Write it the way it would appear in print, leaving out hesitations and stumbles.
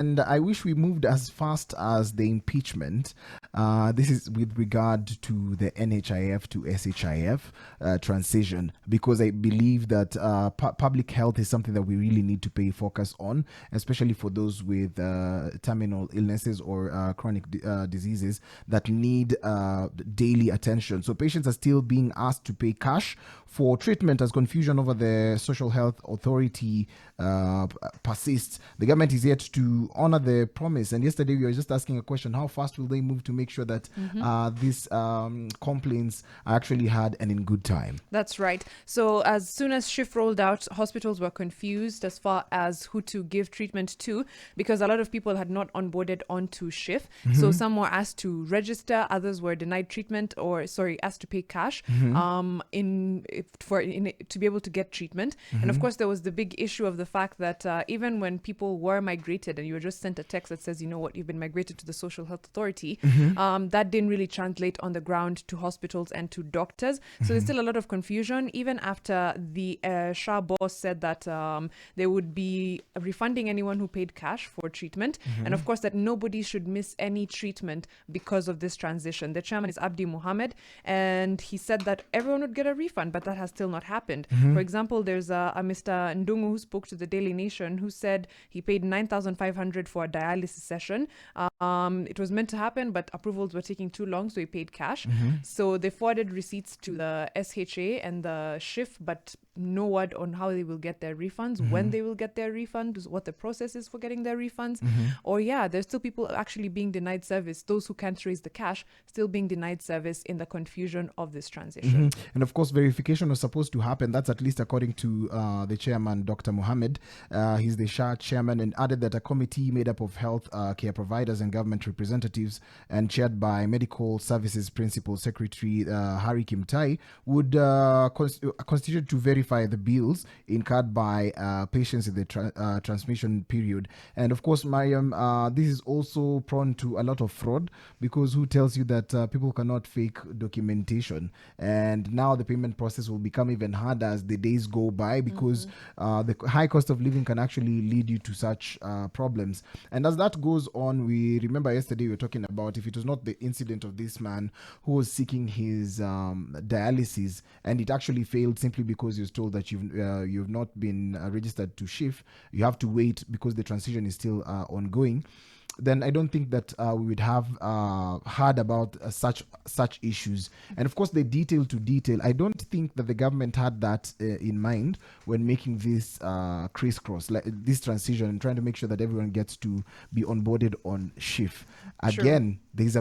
And I wish we moved as fast as the impeachment. This is with regard to the NHIF to SHIF transition, because I believe that public health is something that we really need to pay focus on, especially for those with terminal illnesses or chronic diseases that need daily attention. So patients are still being asked to pay cash for treatment as confusion over the Social Health Authority persists. The government is yet to honor the promise. And yesterday we were just asking a question: how fast will they move to make sure that these complaints are actually heard and in good time? That's right. So as soon as Shif rolled out, hospitals were confused as far as who to give treatment to, because a lot of people had not onboarded onto Shif. So some were asked to register, others were denied treatment, or asked to pay cash to be able to get treatment. And of course, there was the big issue of the fact that even when people were migrated and you were just sent a text that says, you know what, you've been migrated to the Social Health Authority, that didn't really translate on the ground to hospitals and to doctors. So there's still a lot of confusion, even after the Shah boss said that they would be refunding anyone who paid cash for treatment. And of course, that nobody should miss any treatment because of this transition. The chairman is Abdi Mohammed, and he said that everyone would get a refund, but that has still not happened. For example, there's a Mr. Ndungu who spoke to the Daily Nation, who said he paid 9,500 for a dialysis session. It was meant to happen, but approvals were taking too long, so he paid cash. So they forwarded receipts to the SHA and the Shif, but no word on how they will get their refunds, when they will get their refunds, what the process is for getting their refunds. Or there's still people actually being denied service. Those who can't raise the cash still being denied service in the confusion of this transition. And of course, verification was supposed to happen. That's at least according to the chairman, Dr. Mohammed. He's the Shah chairman, and added that a committee made up of health care providers and government representatives and chaired by Medical Services Principal Secretary Hari Kimtai would constitute to verify the bills incurred by patients in the transmission period. And of course, Mariam, this is also prone to a lot of fraud, because who tells you that people cannot fake documentation? And now the payment process will become even harder as the days go by, because the high cost of living can actually lead you to such problems. And as that goes on, we remember yesterday we were talking about, if it was not the incident of this man who was seeking his dialysis, and it actually failed simply because he was told that you've not been registered to Shif, you have to wait because the transition is still ongoing, then I don't think that we would have heard about such issues. And of course, the detail to detail, I don't think that the government had that in mind when making this crisscross, like this transition, and trying to make sure that everyone gets to be onboarded on Shif. Again, there's a